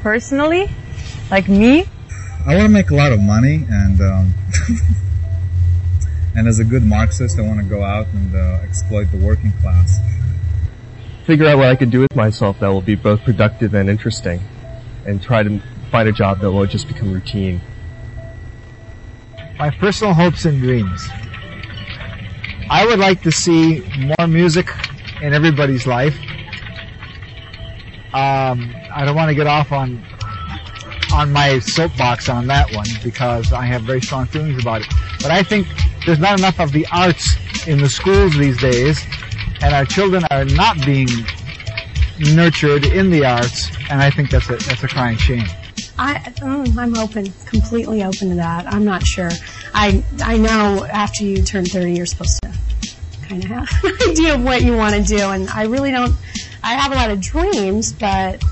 personally, like me. I want to make a lot of money, and and as a good Marxist, I want to go out and exploit the working class. Figure out what I can do with myself that will be both productive and interesting, and try to find a job that won't just become routine. My personal hopes and dreams. I would like to see more music in everybody's life. I don't want to get off on my soapbox on that one because I have very strong feelings about it. But I think there's not enough of the arts in the schools these days, and our children are not being nurtured in the arts, and I think that's a crying shame. I'm open, completely open to that. I'm not sure. I know after you turn 30, you're supposed to kind of have an idea of what you want to do, and I really don't. I have a lot of dreams, but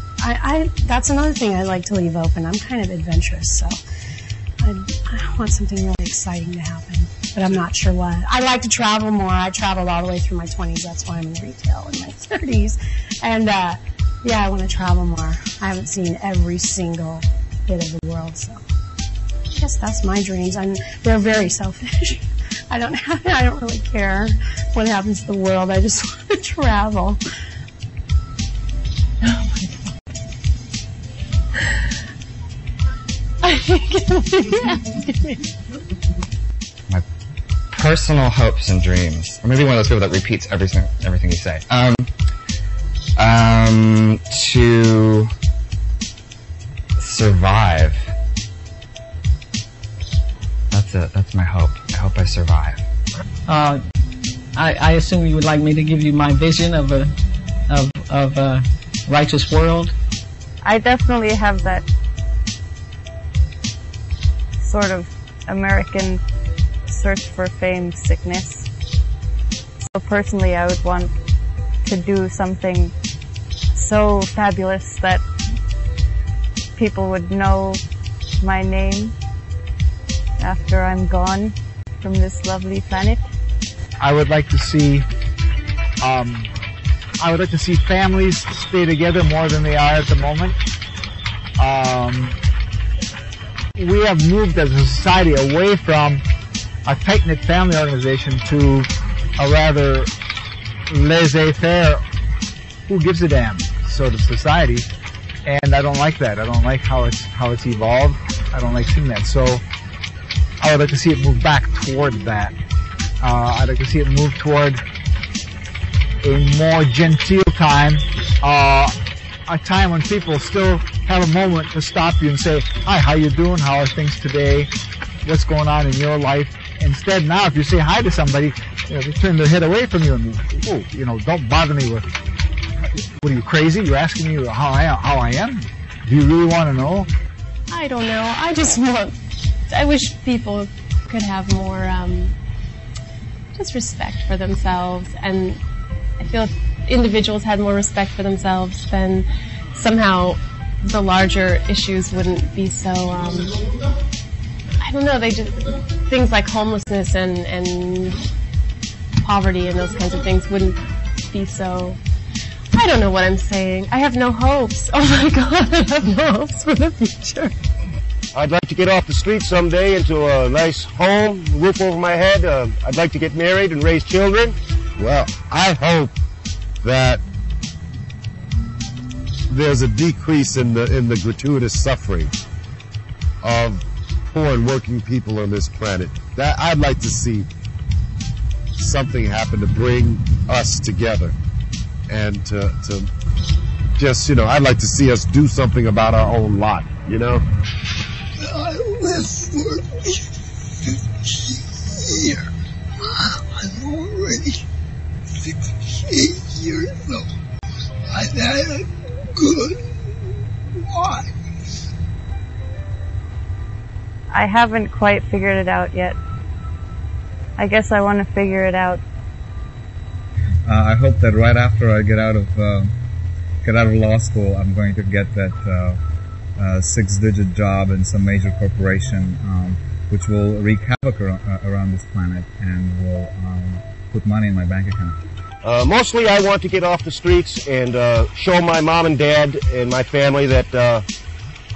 that's another thing I like to leave open. I'm kind of adventurous, so I want something really exciting to happen, but I'm not sure what. I like to travel more. I traveled all the way through my 20s. That's why I'm in retail in my 30s. And, yeah, I want to travel more. I haven't seen every single bit of the world, so I guess that's my dreams. They're very selfish. I don't really care what happens to the world. I just want to travel. Oh my God. My personal hopes and dreams. Or maybe one of those people that repeats everything you say. To survive. That's my hope. I hope I survive. I assume you would like me to give you my vision of a righteous world. I definitely have that sort of American search for fame sickness. So personally, I would want to do something so fabulous that people would know my name after I'm gone from this lovely planet. I would like to see families stay together more than they are at the moment. We have moved as a society away from a tight-knit family organization to a rather laissez-faire, who gives a damn sort of society, and I don't like that. I don't like how it's evolved. I don't like seeing that. So I would like to see it move back toward that. I'd like to see it move toward a more genteel time, a time when people still have a moment to stop you and say, hi, how you doing? How are things today? What's going on in your life? Instead, now, if you say hi to somebody, they turn their head away from you and, don't bother me with, what are you, crazy? You're asking me how I am? Do you really want to know? I don't know. I wish people could have more, just respect for themselves, and I feel if individuals had more respect for themselves, then somehow the larger issues wouldn't be so, I don't know, things like homelessness and poverty and those kinds of things wouldn't be so, I don't know what I'm saying. I have no hopes. Oh my God, I have no hopes for the future. I'd like to get off the street someday into a nice home, roof over my head. I'd like to get married and raise children. Well, I hope that there's a decrease in the gratuitous suffering of poor and working people on this planet. That I'd like to see something happen to bring us together, and to just, I'd like to see us do something about our own lot, I live for 50 years. I'm already 68 years old. I've had a good life. I haven't quite figured it out yet. I guess I want to figure it out. I hope that right after I get out of law school, I'm going to get that 6-digit job in some major corporation, which will wreak havoc around this planet and will put money in my bank account. Mostly I want to get off the streets and show my mom and dad and my family that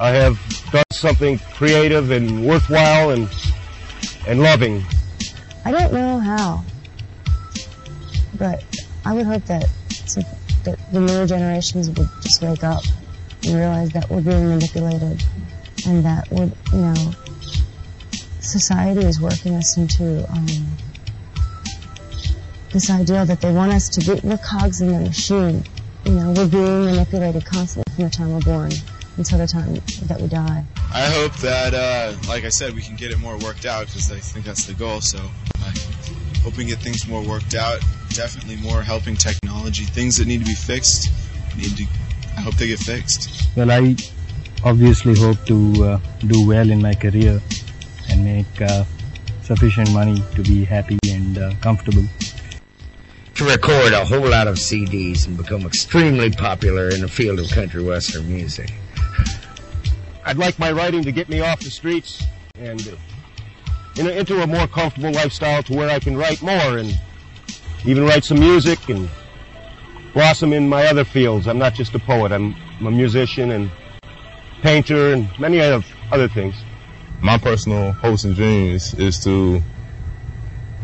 I have done something creative and worthwhile and loving. I don't know how, but I would hope that the newer generations would just wake up and realize that we're being manipulated and that society is working us into this idea that they want us to be, we're cogs in the machine. We're being manipulated constantly from the time we're born until the time that we die. I hope that, like I said, we can get it more worked out, because I think that's the goal. So I hope we get things more worked out. Definitely more helping technology. Things that need to be fixed, I hope they get fixed. Well, I obviously hope to do well in my career and make sufficient money to be happy and comfortable. To record a whole lot of CDs and become extremely popular in the field of country western music. I'd like my writing to get me off the streets and into a more comfortable lifestyle to where I can write more and even write some music and blossom in my other fields. I'm not just a poet. I'm a musician and painter and many other things. My personal hopes and dreams is to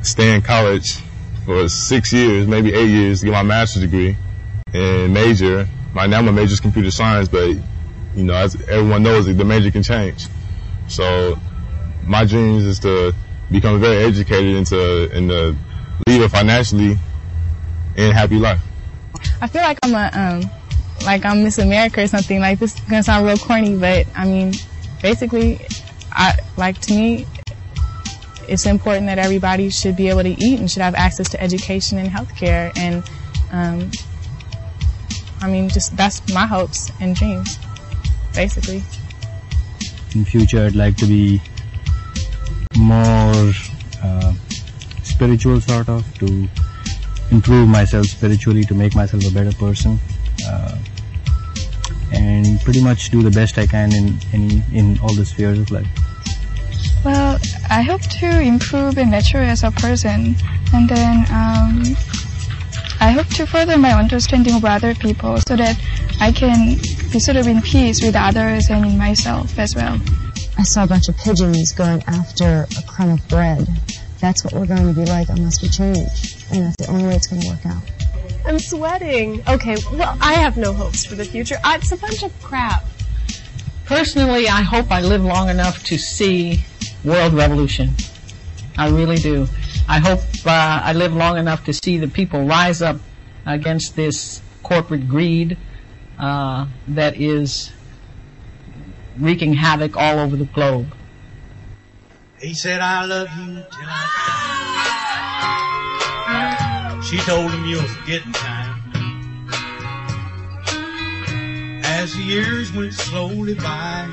stay in college for 6 years, maybe 8 years, to get my master's degree and major. Right now my major is computer science, but as everyone knows, the major can change. So my dreams is to become very educated and to lead a financially and happy life. I feel like I'm Miss America or something. Like, this is gonna sound real corny, but I mean, basically, to me, it's important that everybody should be able to eat and should have access to education and healthcare. And that's my hopes and dreams, basically. In future, I'd like to be more spiritual, sort of, to improve myself spiritually, to make myself a better person, and pretty much do the best I can in all the spheres of life. Well, I hope to improve and mature as a person, and then I hope to further my understanding of other people so that I can be sort of in peace with others and in myself as well. I saw a bunch of pigeons going after a crumb of bread. That's what we're going to be like unless we change, and that's the only way it's going to work out. I'm sweating. Okay, well, I have no hopes for the future. It's a bunch of crap. Personally, I hope I live long enough to see world revolution. I really do. I hope I live long enough to see the people rise up against this corporate greed that is wreaking havoc all over the globe. He said, I love you till I die. She told him, you'll forget in time. As the years went slowly by,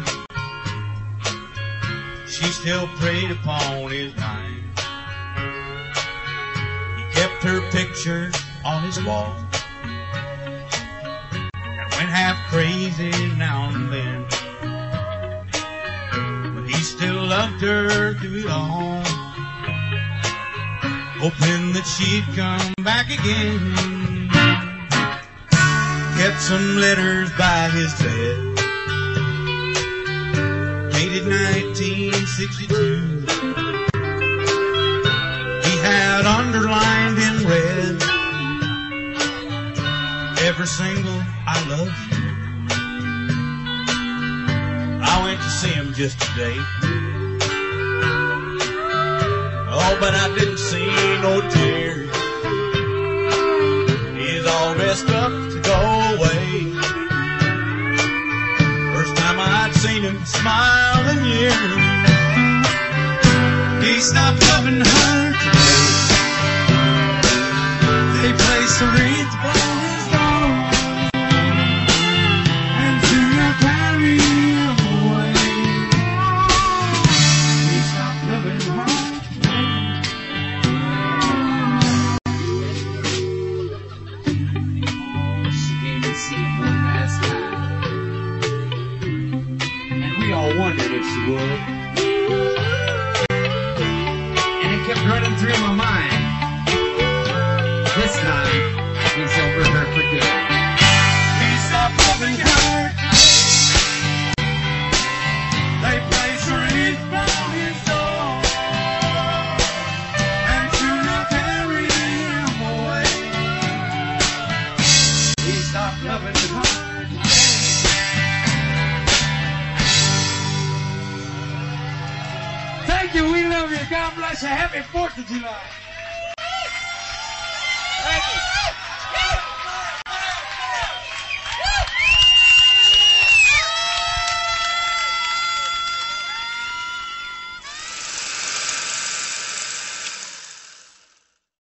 she still preyed upon his mind. He kept her picture on his wall and went half crazy now and then. But he still loved her through it all, hoping that she'd come back again. Kept some letters by his bed, dated 1962. He had underlined in red every single I love you. I went to see him just today. Oh, but I didn't see no tears. He's all dressed up to go away. First time I'd seen him smile in years. He stopped loving her today. They placed a wreath upon his door and threw their carry away. He stopped loving her. She came to see him one last time, and we all wondered if she would. And it kept running through my mind. This time, he's over her for good. He stopped loving her. God bless you. Happy 4th of July.